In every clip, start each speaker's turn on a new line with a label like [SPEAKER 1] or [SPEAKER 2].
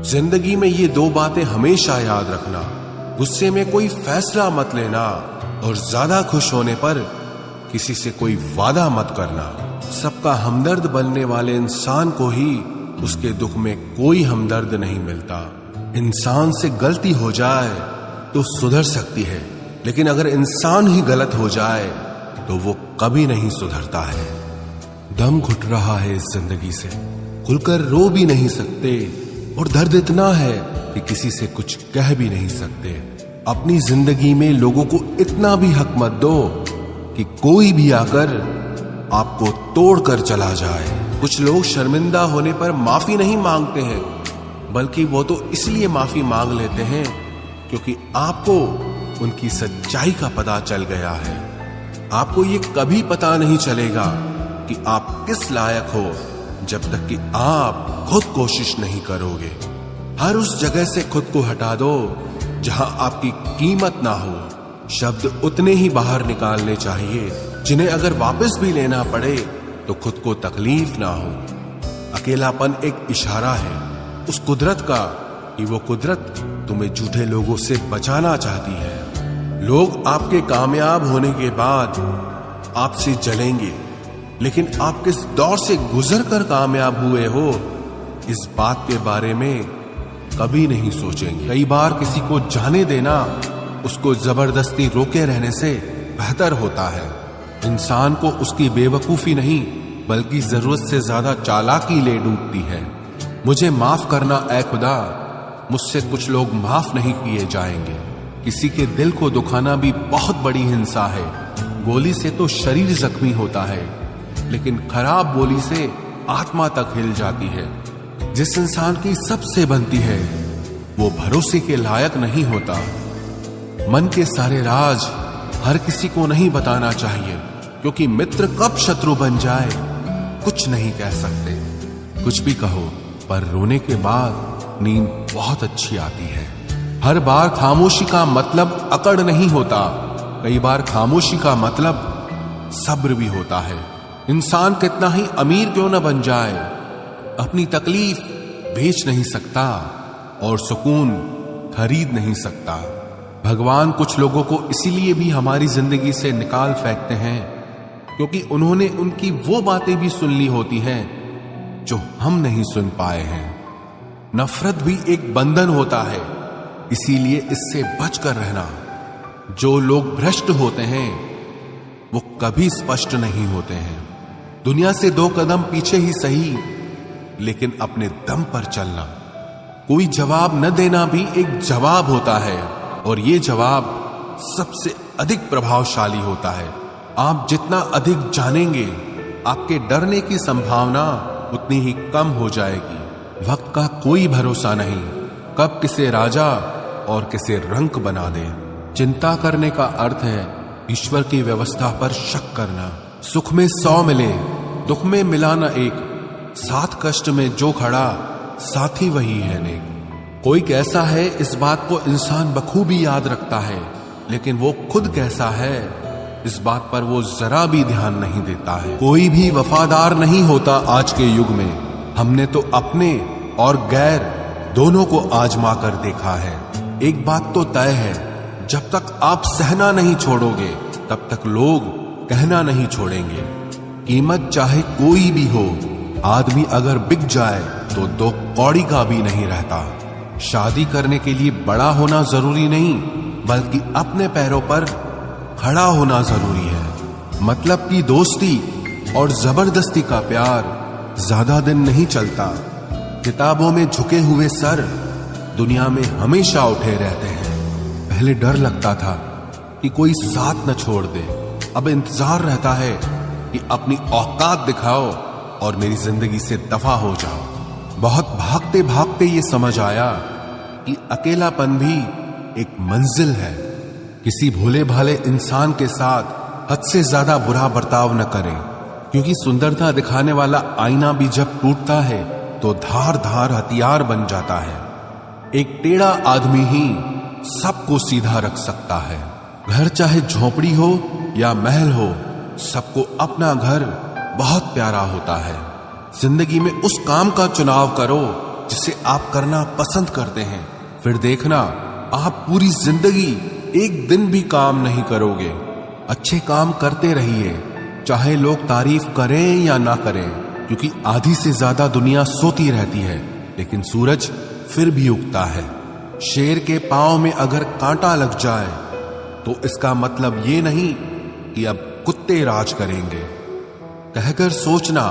[SPEAKER 1] जिंदगी में ये दो बातें हमेशा याद रखना, गुस्से में कोई फैसला मत लेना और ज्यादा खुश होने पर किसी से कोई वादा मत करना। सबका हमदर्द बनने वाले इंसान को ही उसके दुख में कोई हमदर्द नहीं मिलता। इंसान से गलती हो जाए तो सुधर सकती है, लेकिन अगर इंसान ही गलत हो जाए तो वो कभी नहीं सुधरता है। दम घुट रहा है इस जिंदगी से, खुलकर रो भी नहीं सकते और दर्द इतना है कि किसी से कुछ कह भी नहीं सकते। अपनी जिंदगी में लोगों को इतना भी हक मत दो कि कोई भी आकर आपको तोड़कर चला जाए। कुछ लोग शर्मिंदा होने पर माफी नहीं मांगते हैं, बल्कि वो तो इसलिए माफी मांग लेते हैं क्योंकि आपको उनकी सच्चाई का पता चल गया है। आपको ये कभी पता नहीं चलेगा कि आप किस लायक हो जब तक कि आप खुद कोशिश नहीं करोगे। हर उस जगह से खुद को हटा दो जहां आपकी कीमत ना हो। शब्द उतने ही बाहर निकालने चाहिए जिन्हें अगर वापस भी लेना पड़े तो खुद को तकलीफ ना हो। अकेलापन एक इशारा है उस कुदरत का कि वो कुदरत तुम्हें झूठे लोगों से बचाना चाहती है। लोग आपके कामयाब होने के बाद आपसे जलेंगे, लेकिन आप किस दौर से गुजरकर कामयाब हुए हो इस बात के बारे में कभी नहीं सोचेंगे। कई बार किसी को जाने देना उसको जबरदस्ती रोके रहने से बेहतर होता है। इंसान को उसकी बेवकूफी नहीं बल्कि जरूरत से ज्यादा चालाकी ले डूबती है। मुझे माफ करना ऐ खुदा, मुझसे कुछ लोग माफ नहीं किए जाएंगे। किसी के दिल को दुखाना भी बहुत बड़ी हिंसा है। गोली से तो शरीर जख्मी होता है, लेकिन खराब बोली से आत्मा तक हिल जाती है। जिस इंसान की सबसे बनती है वो भरोसे के लायक नहीं होता। मन के सारे राज हर किसी को नहीं बताना चाहिए, क्योंकि मित्र कब शत्रु बन जाए कुछ नहीं कह सकते। कुछ भी कहो, पर रोने के बाद नींद बहुत अच्छी आती है। हर बार खामोशी का मतलब अकड़ नहीं होता, कई बार खामोशी का मतलब सब्र भी होता है। इंसान कितना ही अमीर क्यों न बन जाए, अपनी तकलीफ बेच नहीं सकता और सुकून खरीद नहीं सकता। भगवान कुछ लोगों को इसीलिए भी हमारी जिंदगी से निकाल फेंकते हैं क्योंकि उन्होंने उनकी वो बातें भी सुन ली होती हैं जो हम नहीं सुन पाए हैं। नफरत भी एक बंधन होता है, इसीलिए इससे बचकर रहना। जो लोग भ्रष्ट होते हैं वो कभी स्पष्ट नहीं होते हैं। दुनिया से 2 कदम पीछे ही सही, लेकिन अपने दम पर चलना। कोई जवाब न देना भी एक जवाब होता है, और ये जवाब सबसे अधिक प्रभावशाली होता है। आप जितना अधिक जानेंगे, आपके डरने की संभावना उतनी ही कम हो जाएगी। वक्त का कोई भरोसा नहीं, कब किसे राजा और किसे रंक बना दे। चिंता करने का अर्थ है ईश्वर की व्यवस्था पर शक करना। सुख में 100 मिले, दुख में मिला न एक। साथ कष्ट में जो खड़ा, साथी वही है नेक। कोई कैसा है इस बात को इंसान बखूबी याद रखता है, लेकिन वो खुद कैसा है इस बात पर वो जरा भी ध्यान नहीं देता है। कोई भी वफादार नहीं होता आज के युग में। हमने तो अपने और गैर दोनों को आजमा कर देखा है। एक बात तो तय है, जब तक आप सहना नहीं छोड़ोगे तब तक लोग कहना नहीं छोड़ेंगे। कीमत चाहे कोई भी हो, आदमी अगर बिक जाए तो 2 कौड़ी का भी नहीं रहता। शादी करने के लिए बड़ा होना जरूरी नहीं, बल्कि अपने पैरों पर खड़ा होना जरूरी है। मतलब की दोस्ती और जबरदस्ती का प्यार ज्यादा दिन नहीं चलता। किताबों में झुके हुए सर दुनिया में हमेशा उठे रहते हैं। पहले डर लगता था कि कोई साथ न छोड़ दे, अब इंतजार रहता है कि अपनी औकात दिखाओ और मेरी जिंदगी से दफा हो जाओ। बहुत भागते भागते ये समझ आया कि अकेलापन भी एक मंजिल है। किसी भोले भाले इंसान के साथ हद से ज्यादा बुरा बर्ताव न करें, क्योंकि सुंदरता दिखाने वाला आईना भी जब टूटता है तो धार धार हथियार बन जाता है। एक टेढ़ा आदमी ही सबको सीधा रख सकता है। घर चाहे झोपड़ी हो या महल हो, सबको अपना घर बहुत प्यारा होता है। जिंदगी में उस काम का चुनाव करो जिसे आप करना पसंद करते हैं, फिर देखना आप पूरी जिंदगी एक दिन भी काम नहीं करोगे। अच्छे काम करते रहिए, चाहे लोग तारीफ करें या ना करें, क्योंकि आधी से ज्यादा दुनिया सोती रहती है, लेकिन सूरज फिर भी उगता है। शेर के पांव में अगर कांटा लग जाए तो इसका मतलब ये नहीं कि अब कुत्ते राज करेंगे। कहकर सोचना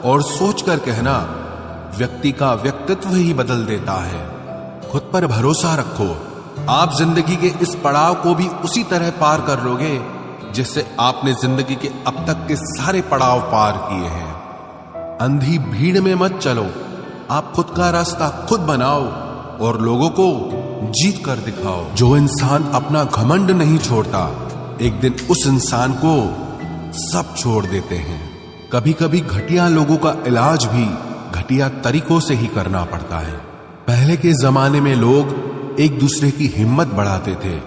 [SPEAKER 1] और सोचकर कहना व्यक्ति का व्यक्तित्व ही बदल देता है। खुद पर भरोसा रखो, आप जिंदगी के इस पड़ाव को भी उसी तरह पार कर लोगे जिससे आपने जिंदगी के अब तक के सारे पड़ाव पार किए हैं। अंधी भीड़ में मत चलो, आप खुद का रास्ता खुद बनाओ और लोगों को जीत कर दिखाओ। जो इंसान अपना घमंड नहीं छोड़ता, एक दिन उस इंसान को सब छोड़ देते हैं। कभी कभी घटिया लोगों का इलाज भी घटिया तरीकों से ही करना पड़ता है। पहले के जमाने में लोग एक दूसरे की हिम्मत बढ़ाते थे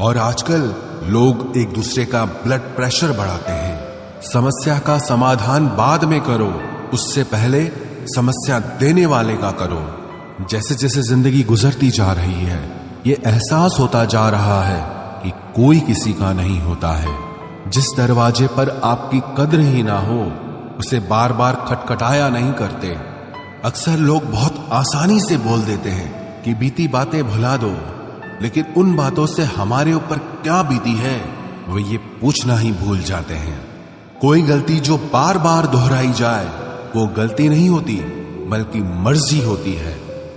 [SPEAKER 1] और आजकल लोग एक दूसरे का ब्लड प्रेशर बढ़ाते हैं। समस्या का समाधान बाद में करो, उससे पहले समस्या देने वाले का करो। जैसे जैसे जिंदगी गुजरती जा रही है, ये एहसास होता जा रहा है कि कोई किसी का नहीं होता है। जिस दरवाजे पर आपकी कद्र ही ना हो, उसे बार बार खटखटाया नहीं करते। अक्सर लोग बहुत आसानी से बोल देते हैं कि बीती बातें भुला दो, लेकिन उन बातों से हमारे ऊपर क्या बीती है वो ये पूछना ही भूल जाते हैं। कोई गलती जो बार बार दोहराई जाए वो गलती नहीं होती, बल्कि मर्जी होती है।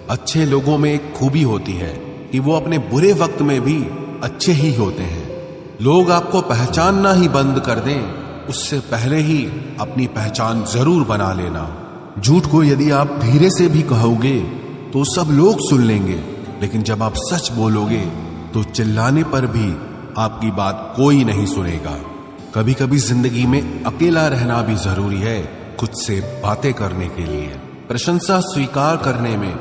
[SPEAKER 1] अच्छे लोगों में एक खूबी होती है कि वो अपने बुरे वक्त में भी अच्छे ही होते हैं। लोग आपको पहचानना ही बंद कर दें, उससे पहले ही अपनी पहचान जरूर बना लेना। झूठ को यदि आप धीरे से भी कहोगे तो सब लोग सुन लेंगे, लेकिन जब आप सच बोलोगे तो चिल्लाने पर भी आपकी बात कोई नहीं सुनेगा। कभी कभी जिंदगी में अकेला रहना भी जरूरी है, खुद से बातें करने के लिए। प्रशंसा स्वीकार करने में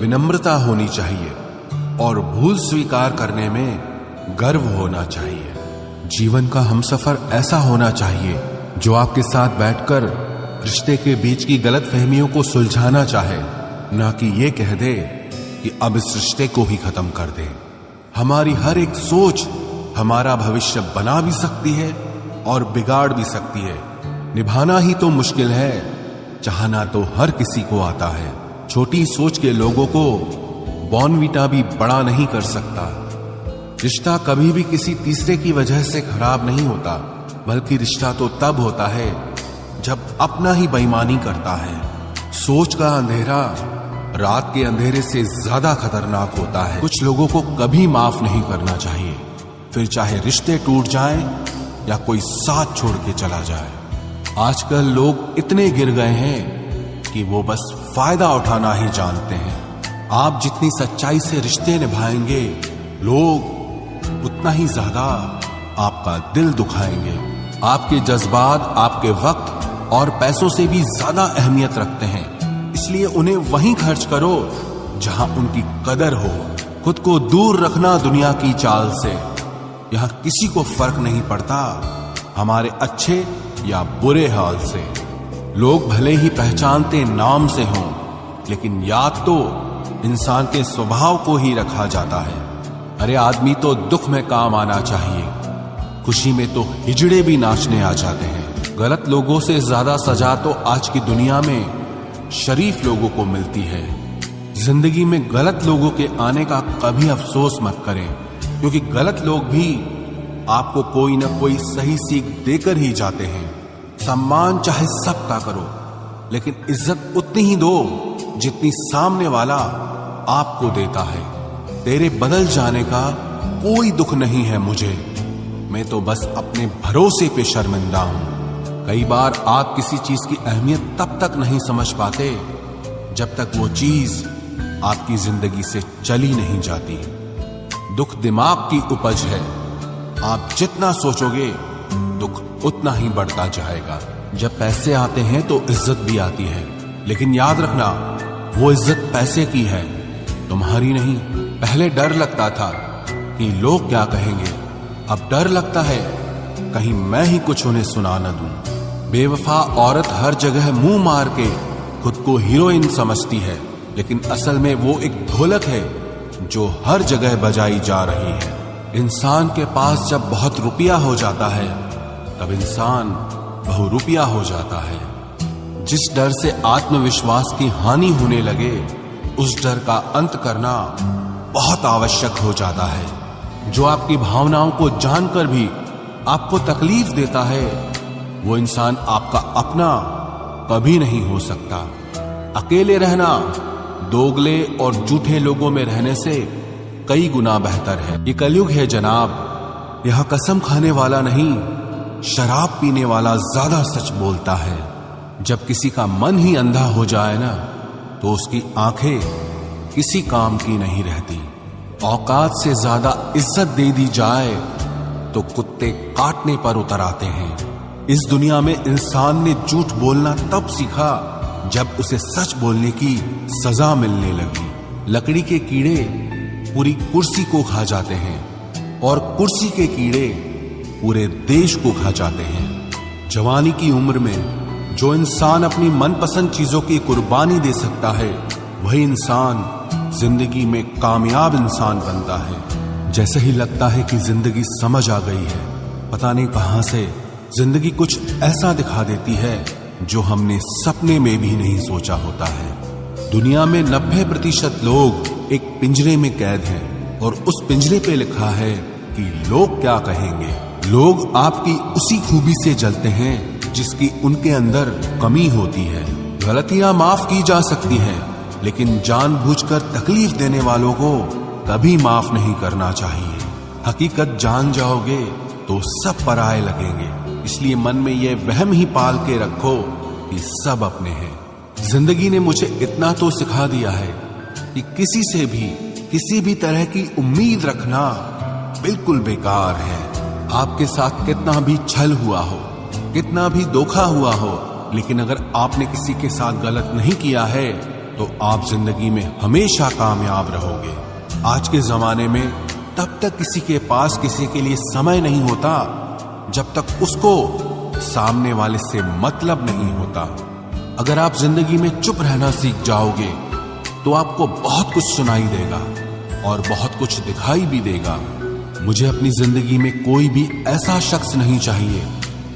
[SPEAKER 1] विनम्रता होनी चाहिए और भूल स्वीकार करने में गर्व होना चाहिए। जीवन का हमसफर ऐसा होना चाहिए जो आपके साथ बैठकर रिश्ते के बीच की गलतफहमियों को सुलझाना चाहे, ना कि ये कह दे कि अब इस रिश्ते को ही खत्म कर दे। हमारी हर एक सोच हमारा भविष्य बना भी सकती है और बिगाड़ भी सकती है। निभाना ही तो मुश्किल है, चाहना तो हर किसी को आता है। छोटी सोच के लोगों को बॉर्नवीटा भी बड़ा नहीं कर सकता। रिश्ता कभी भी किसी तीसरे की वजह से खराब नहीं होता, बल्कि रिश्ता तो तब होता है जब अपना ही बेईमानी करता है। सोच का अंधेरा रात के अंधेरे से ज्यादा खतरनाक होता है। कुछ लोगों को कभी माफ नहीं करना चाहिए, फिर चाहे रिश्ते टूट जाएं या कोई साथ छोड़ के चला जाए। आजकल लोग इतने गिर गए हैं कि वो बस फायदा उठाना ही जानते हैं। आप जितनी सच्चाई से रिश्ते निभाएंगे, लोग उतना ही ज्यादा आपका दिल दुखाएंगे। आपके जज्बात आपके वक्त और पैसों से भी ज्यादा अहमियत रखते हैं, इसलिए उन्हें वहीं खर्च करो जहां उनकी कदर हो। खुद को दूर रखना दुनिया की चाल से। यहां किसी को फर्क नहीं पड़ता हमारे अच्छे या बुरे हाल से। लोग भले ही पहचानते नाम से हों, लेकिन याद तो इंसान के स्वभाव को ही रखा जाता है। अरे आदमी तो दुख में काम आना चाहिए, खुशी में तो हिजड़े भी नाचने आ जाते हैं। गलत लोगों से ज्यादा सजा तो आज की दुनिया में शरीफ लोगों को मिलती है। जिंदगी में गलत लोगों के आने का कभी अफसोस मत करें, क्योंकि गलत लोग भी आपको कोई न कोई सही सीख देकर ही जाते हैं। सम्मान चाहे सबका करो, लेकिन इज्जत उतनी ही दो जितनी सामने वाला आपको देता है। तेरे बदल जाने का कोई दुख नहीं है मुझे, मैं तो बस अपने भरोसे पे शर्मिंदा हूं। कई बार आप किसी चीज की अहमियत तब तक नहीं समझ पाते जब तक वो चीज आपकी जिंदगी से चली नहीं जाती। दुख दिमाग की उपज है, आप जितना सोचोगे दुख उतना ही बढ़ता जाएगा। जब पैसे आते हैं तो इज्जत भी आती है, लेकिन याद रखना वो इज्जत पैसे की है, तुम्हारी नहीं। पहले डर लगता था कि लोग क्या कहेंगे, अब डर लगता है कहीं मैं ही कुछ उन्हें सुना न दूं। बेवफा औरत हर जगह मुंह मार के खुद को हीरोइन समझती है, लेकिन असल में वो एक ढोलक है जो हर जगह बजाई जा रही है। इंसान के पास जब बहुत रुपया हो जाता है तब इंसान बहुरुपया हो जाता है। जिस डर से आत्मविश्वास की हानि होने लगे उस डर का अंत करना बहुत आवश्यक हो जाता है। जो आपकी भावनाओं को जानकर भी आपको तकलीफ देता है वो इंसान आपका अपना कभी नहीं हो सकता। अकेले रहना दोगले और झूठे लोगों में रहने से कई गुना बेहतर है। ये कलयुग है जनाब, यह कसम खाने वाला नहीं शराब पीने वाला ज्यादा सच बोलता है। जब किसी का मन ही अंधा हो जाए ना तो उसकी आंखें किसी काम की नहीं रहती। औकात से ज्यादा इज्जत दे दी जाए तो कुत्ते काटने पर उतर आते हैं। इस दुनिया में इंसान ने झूठ बोलना तब सीखा जब उसे सच बोलने की सजा मिलने लगी। लकड़ी के कीड़े पूरी कुर्सी को खा जाते हैं और कुर्सी के कीड़े पूरे देश को खा जाते हैं। जवानी की उम्र में जो इंसान अपनी मनपसंद चीजों की कुर्बानी दे सकता है वही इंसान जिंदगी में कामयाब इंसान बनता है। जैसे ही लगता है कि जिंदगी समझ आ गई है, पता नहीं कहां से जिंदगी कुछ ऐसा दिखा देती है जो हमने सपने में भी नहीं सोचा होता है। दुनिया में 90% लोग एक पिंजरे में कैद हैं और उस पिंजरे पे लिखा है कि लोग क्या कहेंगे। लोग आपकी उसी खूबी से जलते हैं जिसकी उनके अंदर कमी होती है। गलतियां माफ की जा सकती हैं, लेकिन जानबूझकर तकलीफ देने वालों को कभी माफ नहीं करना चाहिए। हकीकत जान जाओगे तो सब पराये लगेंगे, इसलिए मन में यह वहम ही पाल के रखो कि सब अपने हैं। जिंदगी ने मुझे इतना तो सिखा दिया है कि किसी से भी किसी भी तरह की उम्मीद रखना बिल्कुल बेकार है। आपके साथ कितना भी छल हुआ हो, कितना भी धोखा हुआ हो, लेकिन अगर आपने किसी के साथ गलत नहीं किया है तो आप जिंदगी में हमेशा कामयाब रहोगे। आज के जमाने में तब तक किसी के पास किसी के लिए समय नहीं होता जब तक उसको सामने वाले से मतलब नहीं होता। अगर आप जिंदगी में चुप रहना सीख जाओगे तो आपको बहुत कुछ सुनाई देगा और बहुत कुछ दिखाई भी देगा। मुझे अपनी जिंदगी में कोई भी ऐसा शख्स नहीं चाहिए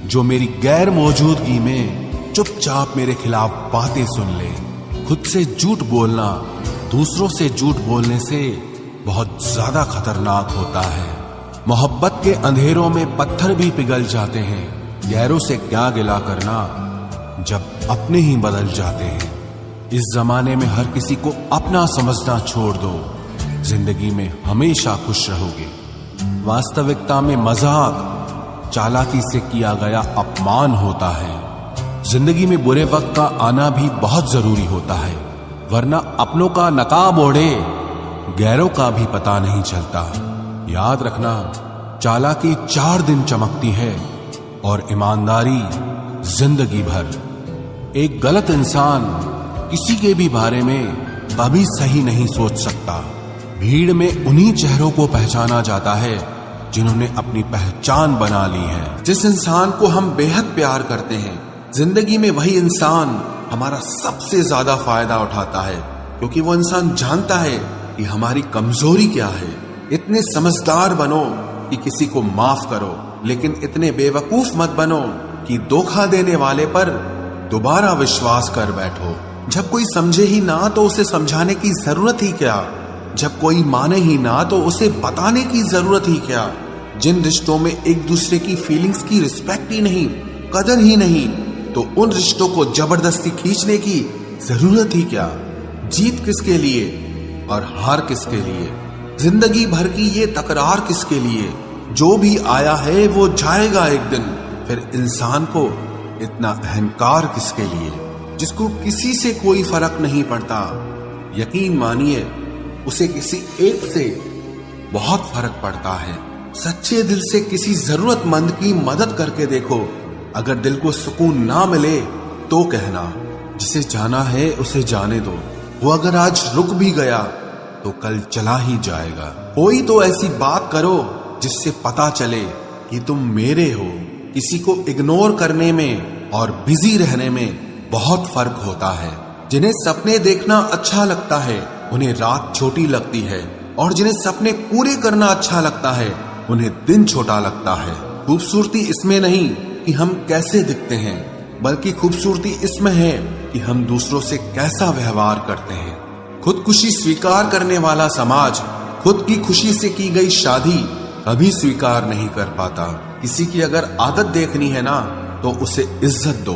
[SPEAKER 1] जो मेरी गैर मौजूदगी में चुपचाप मेरे खिलाफ बातें सुन ले। खुद से झूठ बोलना दूसरों से झूठ बोलने से बहुत ज्यादा खतरनाक होता है। मोहब्बत के अंधेरों में पत्थर भी पिघल जाते हैं, गैरों से क्या गिला करना जब अपने ही बदल जाते हैं। इस जमाने में हर किसी को अपना समझना छोड़ दो, जिंदगी में हमेशा खुश रहोगे। वास्तविकता में मजाक चालाकी से किया गया अपमान होता है। जिंदगी में बुरे वक्त का आना भी बहुत जरूरी होता है, वरना अपनों का नकाब ओढ़े गैरों का भी पता नहीं चलता। याद रखना, चालाकी 4 दिन चमकती है और ईमानदारी जिंदगी भर। एक गलत इंसान किसी के भी बारे में कभी सही नहीं सोच सकता। भीड़ में उन्हीं चेहरों को पहचाना जाता है जिन्होंने अपनी पहचान बना ली है। जिस इंसान को हम बेहद प्यार करते हैं, जिंदगी में वही इंसान हमारा सबसे ज्यादा फायदा उठाता है, क्योंकि वो इंसान जानता है कि हमारी कमजोरी क्या है। इतने समझदार बनो कि किसी को माफ करो, लेकिन इतने बेवकूफ मत बनो कि धोखा देने वाले पर दोबारा विश्वास कर बैठो। जब कोई समझे ही ना तो उसे समझाने की जरूरत ही क्या। जब कोई माने ही ना तो उसे बताने की जरूरत ही क्या। जिन रिश्तों में एक दूसरे की फीलिंग्स की रिस्पेक्ट ही नहीं, कदर ही नहीं, तो उन रिश्तों को जबरदस्ती खींचने की जरूरत ही क्या। जीत किसके लिए और हार किसके लिए, जिंदगी भर की ये तकरार किसके लिए। जो भी आया है वो जाएगा एक दिन, फिर इंसान को इतना अहंकार किसके लिए, जिसको किसी से कोई फर्क नहीं पड़ता। यकीन मानिए, उसे किसी एक से बहुत फर्क पड़ता है। सच्चे दिल से किसी जरूरतमंद की मदद करके देखो। अगर दिल को सुकून ना मिले तो कहना, जिसे जाना है उसे जाने दो। वो अगर आज रुक भी गया तो कल चला ही जाएगा। कोई तो ऐसी बात करो जिससे पता चले कि तुम मेरे हो। किसी को इग्नोर करने में और बिजी रहने में बहुत फर्क होता है। जिन्हें सपने देखना अच्छा लगता है उन्हें रात छोटी लगती है, और जिन्हें सपने पूरे करना अच्छा लगता है उन्हें दिन छोटा लगता है। खूबसूरती इसमें नहीं कि हम कैसे दिखते हैं, बल्कि खूबसूरती इसमें है कि हम दूसरों से कैसा व्यवहार करते हैं। खुदकुशी स्वीकार करने वाला समाज खुद की खुशी से की गई शादी कभी स्वीकार नहीं कर पाता। किसी की अगर आदत देखनी है ना तो उसे इज्जत दो,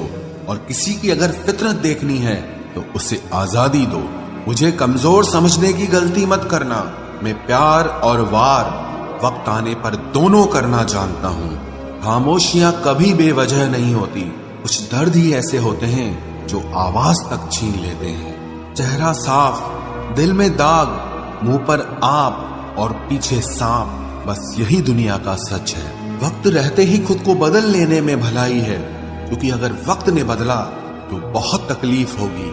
[SPEAKER 1] और किसी की अगर फितरत देखनी है तो उसे आजादी दो। मुझे कमजोर समझने की गलती मत करना। मैं प्यार और वार वक्त आने पर दोनों करना जानता हूँ। खामोशियां कभी बेवजह नहीं होती। कुछ दर्द ही ऐसे होते हैं जो आवाज तक छीन लेते हैं। चेहरा साफ, दिल में दाग, मुंह पर आप और पीछे सांप, बस यही दुनिया का सच है। वक्त रहते ही खुद को बदल लेने में भलाई है, क्योंकि अगर वक्त ने बदला तो बहुत तकलीफ होगी।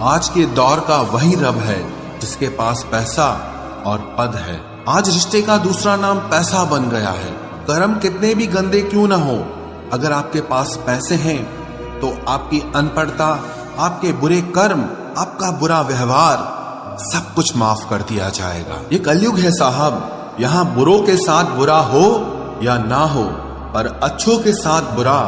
[SPEAKER 1] आज के दौर का वही रब है जिसके पास पैसा और पद है। आज रिश्ते का दूसरा नाम पैसा बन गया है। कर्म कितने भी गंदे क्यों ना हो, अगर आपके पास पैसे हैं तो आपकी अनपढ़ता, आपके बुरे कर्म, आपका बुरा व्यवहार सब कुछ माफ कर दिया जाएगा। ये कलयुग है साहब, यहाँ बुरों के साथ बुरा हो या ना हो, पर अच्छों के साथ बुरा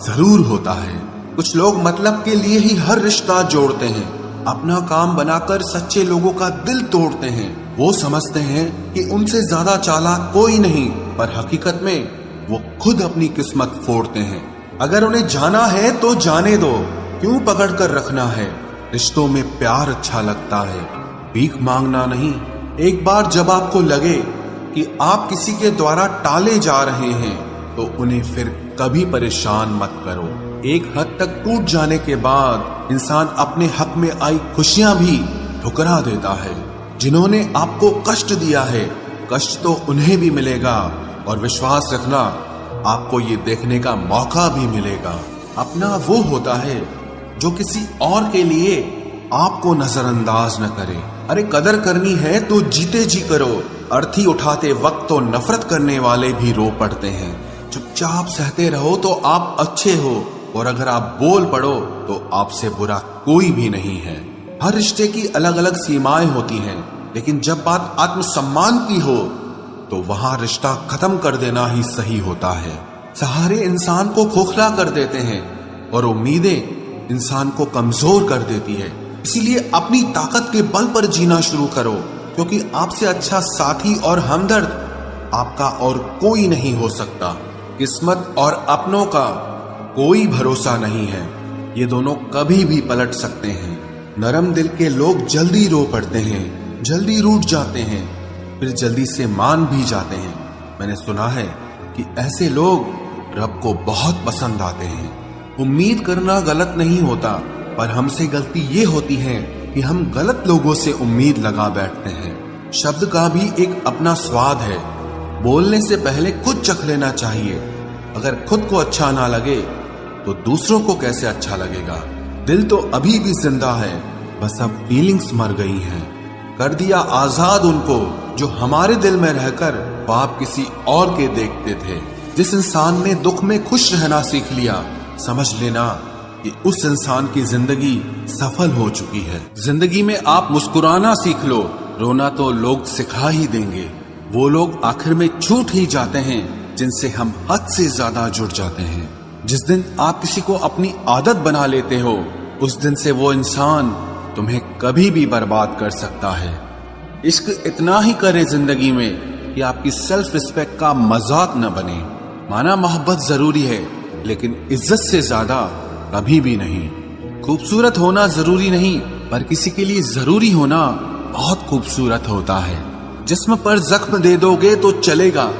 [SPEAKER 1] जरूर होता है। कुछ लोग मतलब के लिए ही हर रिश्ता जोड़ते हैं, अपना काम बनाकर सच्चे लोगों का दिल तोड़ते हैं। वो समझते हैं कि उनसे ज्यादा चालाक कोई नहीं, पर हकीकत में वो खुद अपनी किस्मत फोड़ते हैं। अगर उन्हें जाना है तो जाने दो, क्यों पकड़ कर रखना है। रिश्तों में प्यार अच्छा लगता है, भीख मांगना नहीं। एक बार जब आपको लगे कि आप किसी के द्वारा टाले जा रहे हैं तो उन्हें फिर कभी परेशान मत करो। एक हद तक टूट जाने के बाद इंसान अपने हक में आई खुशियां भी ठुकरा देता है। जिन्होंने आपको कष्ट दिया है, कष्ट तो उन्हें भी मिलेगा, और विश्वास रखना आपको ये देखने का मौका भी मिलेगा। अपना वो होता है जो किसी और के लिए आपको नजरअंदाज न करे। अरे कदर करनी है तो जीते जी करो। अर्थी उठाते वक्त तो नफरत करने वाले भी रो पड़ते हैं। चुपचाप सहते रहो तो आप अच्छे हो, और अगर आप बोल पड़ो तो आपसे बुरा कोई भी नहीं है। हर रिश्ते की अलग अलग सीमाएं होती हैं, लेकिन जब बात आत्मसम्मान की हो तो वहां रिश्ता खत्म कर देना ही सही होता है। सहारे इंसान को खोखला कर देते हैं, और उम्मीदें इंसान को कमजोर कर देती है। इसीलिए अपनी ताकत के बल पर जीना शुरू करो, क्योंकि आपसे अच्छा साथी और हमदर्द आपका और कोई नहीं हो सकता। किस्मत और अपनों का कोई भरोसा नहीं है, ये दोनों कभी भी पलट सकते हैं। नरम दिल के लोग जल्दी रो पड़ते हैं, जल्दी रूठ जाते हैं, फिर जल्दी से मान भी जाते हैं। मैंने सुना है कि ऐसे लोग रब को बहुत पसंद आते हैं। उम्मीद करना गलत नहीं होता, पर हमसे गलती ये होती है कि हम गलत लोगों से उम्मीद लगा बैठते हैं। शब्द का भी एक अपना स्वाद है। बोलने से पहले खुद चख लेना चाहिए। अगर खुद को अच्छा ना लगे तो दूसरों को कैसे अच्छा लगेगा। दिल तो अभी भी जिंदा है, बस अब फीलिंग्स मर गई हैं। कर दिया आजाद उनको जो हमारे दिल में रहकर ख्वाब किसी और के देखते थे। जिस इंसान ने दुख में खुश रहना सीख लिया, समझ लेना कि उस इंसान की जिंदगी सफल हो चुकी है। जिंदगी में आप मुस्कुराना सीख लो, रोना तो लोग सिखा ही देंगे। वो लोग आखिर में छूट ही जाते हैं जिनसे हम हद से ज्यादा जुड़ जाते हैं। जिस दिन आप किसी को अपनी आदत बना लेते हो, उस दिन से वो इंसान तुम्हें कभी भी बर्बाद कर सकता है। इश्क इतना ही करे जिंदगी में कि आपकी सेल्फ रिस्पेक्ट का मजाक न बने। माना मोहब्बत जरूरी है, लेकिन इज्जत से ज्यादा कभी भी नहीं। खूबसूरत होना जरूरी नहीं, पर किसी के लिए जरूरी होना बहुत खूबसूरत होता है। जिस्म पर जख्म दे दोगे तो चलेगा,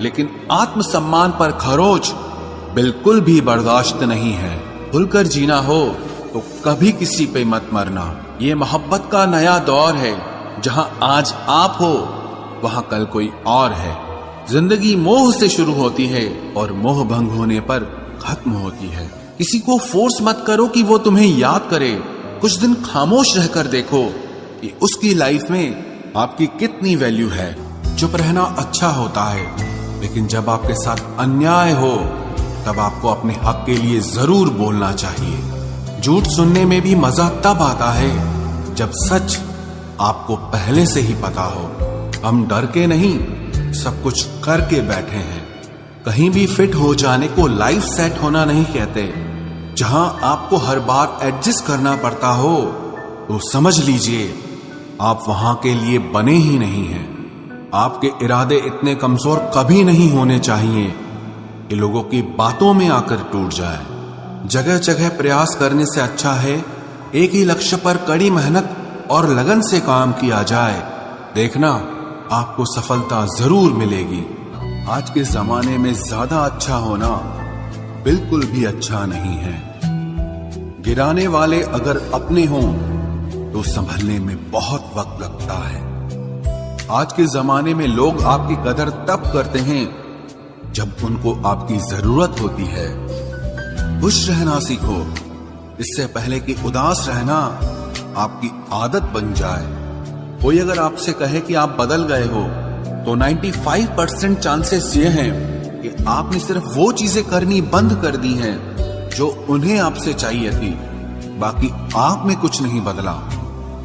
[SPEAKER 1] लेकिन आत्मसम्मान पर खरोच बिल्कुल भी बर्दाश्त नहीं है। खुलकर जीना हो तो कभी किसी पे मत मरना। ये मोहब्बत का नया दौर है, जहां आज आप हो वहां कल कोई और है। जिंदगी मोह से शुरू होती है और मोह भंग होने पर खत्म होती है। किसी को फोर्स मत करो कि वो तुम्हें याद करे। कुछ दिन खामोश रहकर देखो कि उसकी लाइफ में आपकी कितनी वैल्यू है। चुप रहना अच्छा होता है, लेकिन जब आपके साथ अन्याय हो तब आपको अपने हक के लिए जरूर बोलना चाहिए। झूठ सुनने में भी मजा तब आता है जब सच आपको पहले से ही पता हो। हम डर के नहीं, सब कुछ करके बैठे हैं। कहीं भी फिट हो जाने को लाइफ सेट होना नहीं कहते। जहां आपको हर बार एडजस्ट करना पड़ता हो तो समझ लीजिए आप वहां के लिए बने ही नहीं हैं। आपके इरादे इतने कमजोर कभी नहीं होने चाहिए कि लोगों की बातों में आकर टूट जाए। जगह जगह प्रयास करने से अच्छा है एक ही लक्ष्य पर कड़ी मेहनत और लगन से काम किया जाए। देखना आपको सफलता जरूर मिलेगी। आज के जमाने में ज्यादा अच्छा होना बिल्कुल भी अच्छा नहीं है। गिराने वाले अगर अपने हों तो संभलने में बहुत वक्त लगता है। आज के जमाने में लोग आपकी कदर तब करते हैं जब उनको आपकी जरूरत होती है। खुश रहना सीखो, इससे पहले कि उदास रहना आपकी आदत बन जाए। कोई अगर आपसे कहे कि आप बदल गए हो तो 95% चांसेस ये हैं कि आपने सिर्फ वो चीजें करनी बंद कर दी हैं जो उन्हें आपसे चाहिए थी। बाकी आप में कुछ नहीं बदला।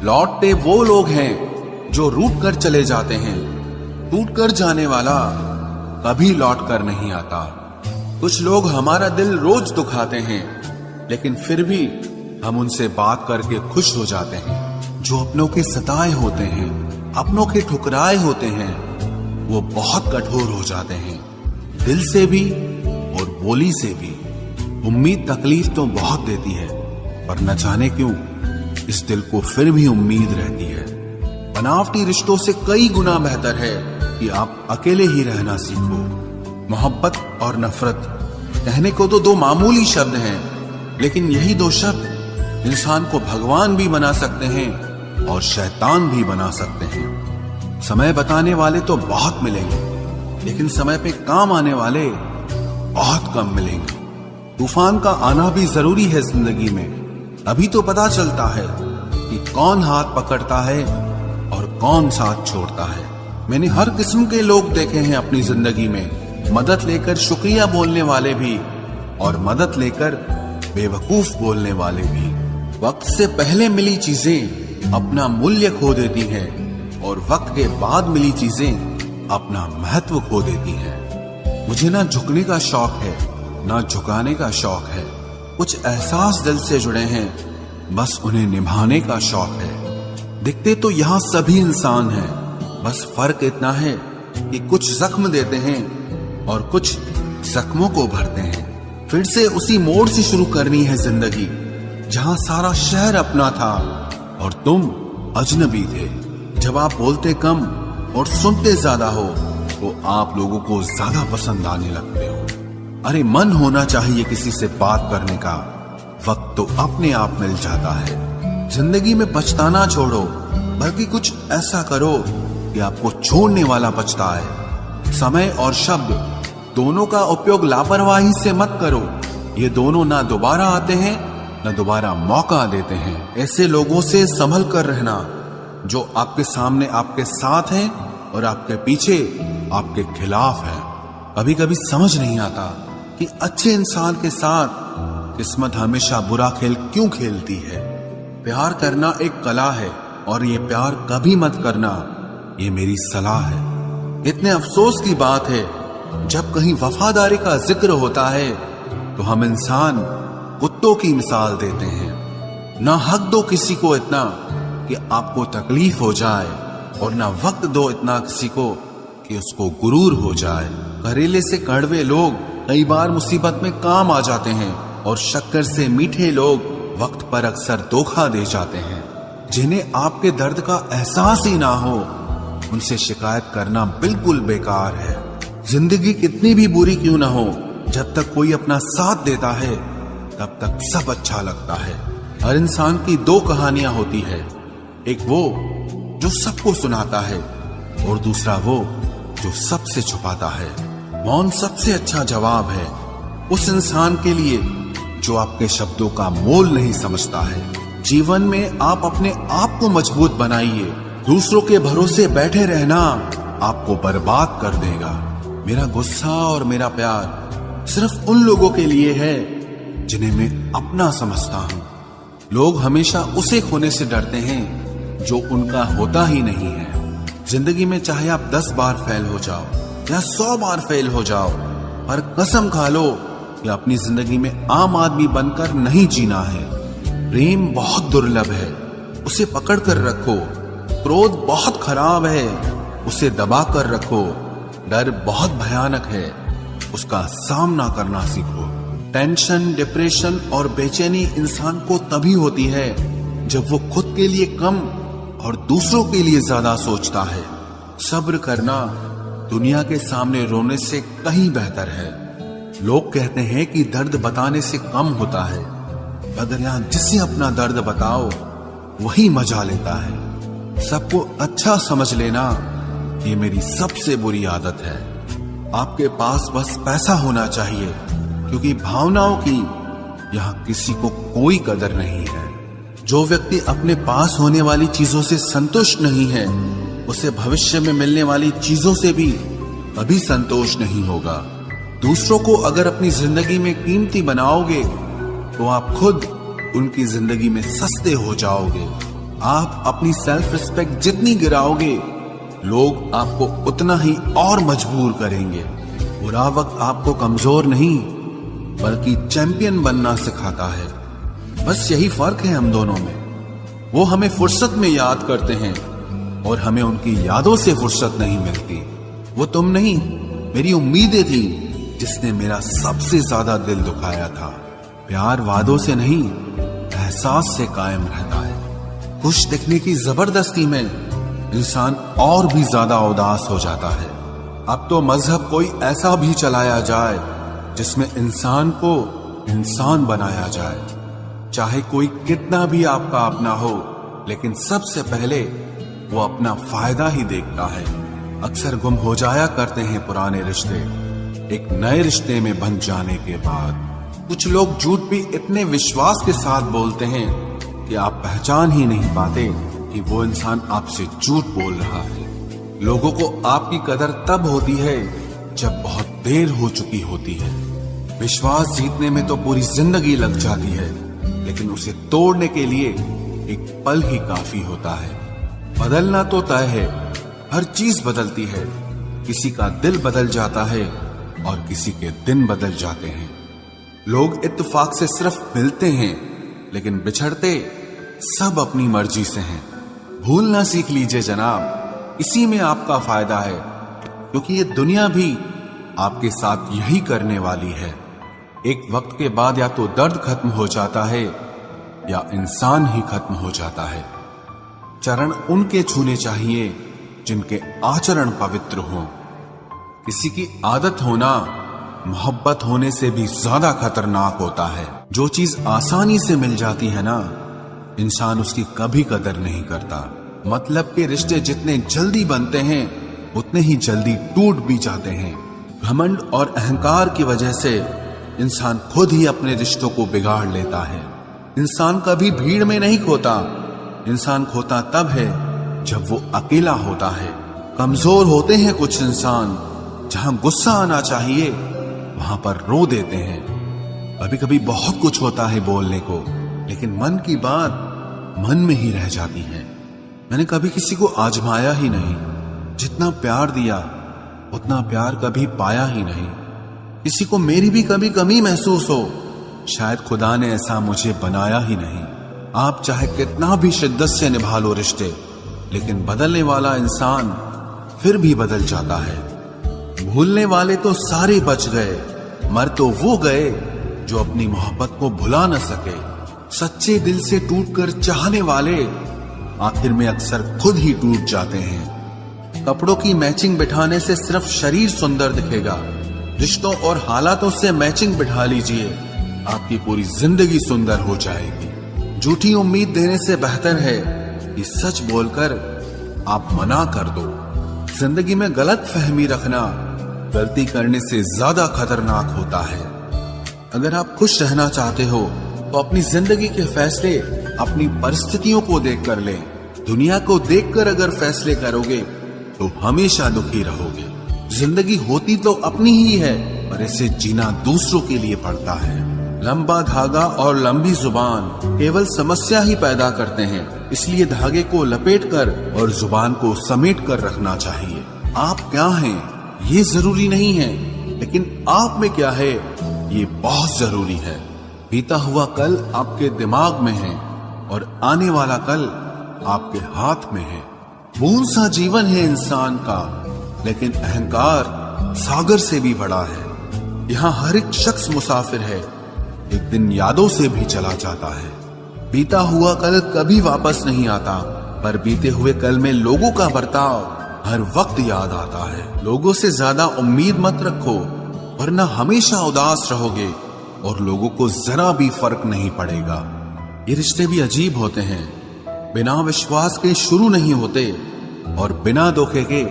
[SPEAKER 1] लौटते वो लोग हैं जो रूठ कर चले जाते हैं। टूट कर जाने वाला कभी लौट कर नहीं आता। कुछ लोग हमारा दिल रोज दुखाते हैं, लेकिन फिर भी हम उनसे बात करके खुश हो जाते हैं। जो अपनों के सताए होते हैं, अपनों के ठुकराए होते हैं, वो बहुत कठोर हो जाते हैं, दिल से भी और बोली से भी। उम्मीद तकलीफ तो बहुत देती है, पर न जाने क्यों इस दिल को फिर भी उम्मीद रहती है। बनावटी रिश्तों से कई गुना बेहतर है कि आप अकेले ही रहना सीखो। मोहब्बत और नफरत कहने को तो दो मामूली शब्द हैं, लेकिन यही दो शब्द इंसान को भगवान भी बना सकते हैं और शैतान भी बना सकते हैं। समय बताने वाले तो बहुत मिलेंगे, लेकिन समय पे काम आने वाले बहुत कम मिलेंगे। तूफान का आना भी जरूरी है जिंदगी में, अभी तो पता चलता है कि कौन हाथ पकड़ता है और कौन साथ छोड़ता है। मैंने हर किस्म के लोग देखे हैं अपनी जिंदगी में, मदद लेकर शुक्रिया बोलने वाले भी और मदद लेकर बेवकूफ बोलने वाले भी। वक्त से पहले मिली चीजें अपना मूल्य खो देती हैं और वक्त के बाद मिली चीजें अपना महत्व खो देती हैं। मुझे ना झुकने का शौक है, ना झुकाने का शौक है। कुछ एहसास दिल से जुड़े हैं, बस उन्हें निभाने का शौक है। दिखते तो यहाँ सभी इंसान हैं, बस फर्क इतना है कि कुछ जख्म देते हैं और कुछ जख्मों को भरते हैं। फिर से उसी मोड़ से शुरू करनी है जिंदगी जहां सारा शहर अपना था और तुम अजनबी थे। जब आप बोलते कम और सुनते ज्यादा हो तो आप लोगों को ज्यादा पसंद आने लगते हो। अरे मन होना चाहिए किसी से बात करने का, वक्त तो अपने आप मिल जाता है। जिंदगी में पछताना छोड़ो, बल्कि कुछ ऐसा करो कि आपको छोड़ने वाला पछताए। समय और शब्द दोनों का उपयोग लापरवाही से मत करो। ये दोनों ना दोबारा आते हैं ना दोबारा मौका देते हैं। ऐसे लोगों से संभल कर रहना जो आपके सामने आपके साथ हैं और आपके पीछे आपके खिलाफ हैं। कभी कभी समझ नहीं आता कि अच्छे इंसान के साथ किस्मत हमेशा बुरा खेल क्यों खेलती है। प्यार करना एक कला है और ये प्यार कभी मत करना, ये मेरी सलाह है। इतने अफसोस की बात है जब कहीं वफादारी का जिक्र होता है तो हम इंसान कुत्तों की मिसाल देते हैं। ना हक दो किसी को इतना कि आपको तकलीफ हो जाए और ना वक्त दो इतना किसी को कि उसको गुरूर हो जाए। करेले से कड़वे लोग कई बार मुसीबत में काम आ जाते हैं और शक्कर से मीठे लोग वक्त पर अक्सर धोखा दे जाते हैं। जिन्हें आपके दर्द का एहसास ही ना हो उनसे शिकायत करना बिल्कुल बेकार है। जिंदगी कितनी भी बुरी क्यों ना हो, जब तक कोई अपना साथ देता है तब तक सब अच्छा लगता है। हर इंसान की दो कहानियां होती है, एक वो जो सबको सुनाता है और दूसरा वो जो सबसे छुपाता है। मौन सबसे अच्छा जवाब है उस इंसान के लिए जो आपके शब्दों का मोल नहीं समझता है। जीवन में आप अपने आप को मजबूत बनाइए। दूसरों के भरोसे बैठे रहना आपको बर्बाद कर देगा। मेरा गुस्सा और मेरा प्यार सिर्फ उन लोगों के लिए है जिन्हें मैं अपना समझता हूँ। लोग हमेशा उसे खोने से डरते हैं जो उनका होता ही नहीं है। जिंदगी में चाहे आप 10 बार फेल हो जाओ या 100 बार फेल हो जाओ, पर कसम खा लो कि अपनी जिंदगी में आम आदमी बनकर नहीं जीना है। प्रेम बहुत दुर्लभ है, उसे पकड़ कर रखो। क्रोध बहुत खराब है, उसे दबा कर रखो। डर बहुत भयानक है, उसका सामना करना सीखो। टेंशन, डिप्रेशन और बेचैनी इंसान को तभी होती है जब वो खुद के लिए कम और दूसरों के लिए ज्यादा सोचता है। सब्र करना दुनिया के सामने रोने से कहीं बेहतर है। लोग कहते हैं कि दर्द बताने से कम होता है, मगर यहां जिसे अपना दर्द बताओ वही मजा लेता है। सबको अच्छा समझ लेना ये मेरी सबसे बुरी आदत है। आपके पास बस पैसा होना चाहिए, क्योंकि भावनाओं की यहां किसी को कोई कदर नहीं है। जो व्यक्ति अपने पास होने वाली चीजों से संतुष्ट नहीं है, उसे भविष्य में मिलने वाली चीजों से भी कभी संतोष नहीं होगा। दूसरों को अगर अपनी जिंदगी में कीमती बनाओगे तो आप खुद उनकी जिंदगी में सस्ते हो जाओगे। आप अपनी सेल्फ रिस्पेक्ट जितनी गिराओगे, लोग आपको उतना ही और मजबूर करेंगे। बुरा वक्त आपको कमजोर नहीं बल्कि चैंपियन बनना सिखाता है। बस यही फर्क है हम दोनों में। वो हमें फुर्सत में याद करते हैं और हमें उनकी यादों से फुर्सत नहीं मिलती। वो तुम नहीं, मेरी उम्मीदें थी जिसने मेरा सबसे ज्यादा दिल दुखाया था। प्यार वादों से नहीं, एहसास से कायम रहता है। खुश दिखने की जबरदस्ती में इंसान और भी ज्यादा उदास हो जाता है। अब तो मजहब कोई ऐसा भी चलाया जाए जिसमें इंसान को इंसान बनाया जाए। चाहे कोई कितना भी आपका अपना हो, लेकिन सबसे पहले वो अपना फायदा ही देखता है। अक्सर गुम हो जाया करते हैं पुराने रिश्ते एक नए रिश्ते में बन जाने के बाद। कुछ लोग झूठ भी इतने विश्वास के साथ बोलते हैं कि आप पहचान ही नहीं पाते कि वो इंसान आपसे झूठ बोल रहा है। लोगों को आपकी कदर तब होती है जब बहुत देर हो चुकी होती है। विश्वास जीतने में तो पूरी जिंदगी लग जाती है, लेकिन उसे तोड़ने के लिए एक पल ही काफी होता है। बदलना तो तय है, हर चीज बदलती है। किसी का दिल बदल जाता है और किसी के दिन बदल जाते हैं। लोग इत्तेफाक से सिर्फ मिलते हैं, लेकिन बिछड़ते सब अपनी मर्जी से हैं। भूलना सीख लीजिए जनाब, इसी में आपका फायदा है, क्योंकि ये दुनिया भी आपके साथ यही करने वाली है। एक वक्त के बाद या तो दर्द खत्म हो जाता है या इंसान ही खत्म हो जाता है। चरण उनके छूने चाहिए जिनके आचरण पवित्र हों। किसी की आदत होना मोहब्बत होने से भी ज्यादा खतरनाक होता है। जो चीज आसानी से मिल जाती है ना, इंसान उसकी कभी कदर नहीं करता। मतलब के रिश्ते जितने जल्दी बनते हैं उतने ही जल्दी टूट भी जाते हैं। घमंड और अहंकार की वजह से इंसान खुद ही अपने रिश्तों को बिगाड़ लेता है। इंसान कभी भीड़ में नहीं खोता, इंसान खोता तब है जब वो अकेला होता है। कमजोर होते हैं कुछ इंसान, जहां गुस्सा आना चाहिए वहां पर रो देते हैं। कभी कभी बहुत कुछ होता है बोलने को, लेकिन मन की बात मन में ही रह जाती है। मैंने कभी किसी को आजमाया ही नहीं। जितना प्यार दिया उतना प्यार कभी पाया ही नहीं। किसी को मेरी भी कभी कमी महसूस हो, शायद खुदा ने ऐसा मुझे बनाया ही नहीं। आप चाहे कितना भी शिद्दत से निभा लो रिश्ते, लेकिन बदलने वाला इंसान फिर भी बदल जाता है। भूलने वाले तो सारे बच गए, मर तो वो गए जो अपनी मोहब्बत को भुला न सके। सच्चे दिल से टूटकर चाहने वाले आखिर में अक्सर खुद ही टूट जाते हैं। कपड़ों की मैचिंग बिठाने से सिर्फ शरीर सुंदर दिखेगा। रिश्तों और हालातों से मैचिंग बिठा लीजिए, आपकी पूरी जिंदगी सुंदर हो जाएगी। झूठी उम्मीद देने से बेहतर है कि सच बोलकर आप मना कर दो। जिंदगी में गलत फहमी रखना गलती करने से ज्यादा खतरनाक होता है। अगर आप खुश रहना चाहते हो तो अपनी जिंदगी के फैसले अपनी परिस्थितियों को देखकर लें। दुनिया को देखकर अगर फैसले करोगे तो हमेशा दुखी रहोगे। जिंदगी होती तो अपनी ही है, पर इसे जीना दूसरों के लिए पड़ता है। लंबा धागा और लंबी जुबान केवल समस्या ही पैदा करते हैं, इसलिए धागे को लपेटकर और जुबान को समेट कर रखना चाहिए। आप क्या हैं ये जरूरी नहीं है, लेकिन आप में क्या है ये बहुत जरूरी है। बीता हुआ कल आपके दिमाग में है और आने वाला कल आपके हाथ में है। बूंद सा जीवन है इंसान का, लेकिन अहंकार सागर से भी बड़ा है। यहाँ हर एक शख्स मुसाफिर है, एक दिन यादों से भी चला जाता है। बीता हुआ कल कभी वापस नहीं आता, पर बीते हुए कल में लोगों का बर्ताव हर वक्त याद आता है। लोगों से ज्यादा उम्मीद मत रखो, वरना हमेशा उदास रहोगे और लोगों को जरा भी फर्क नहीं पड़ेगा। ये रिश्ते भी अजीब होते हैं, बिना विश्वास के शुरू नहीं होते और बिना धोखे के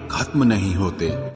[SPEAKER 1] खत्म नहीं होते।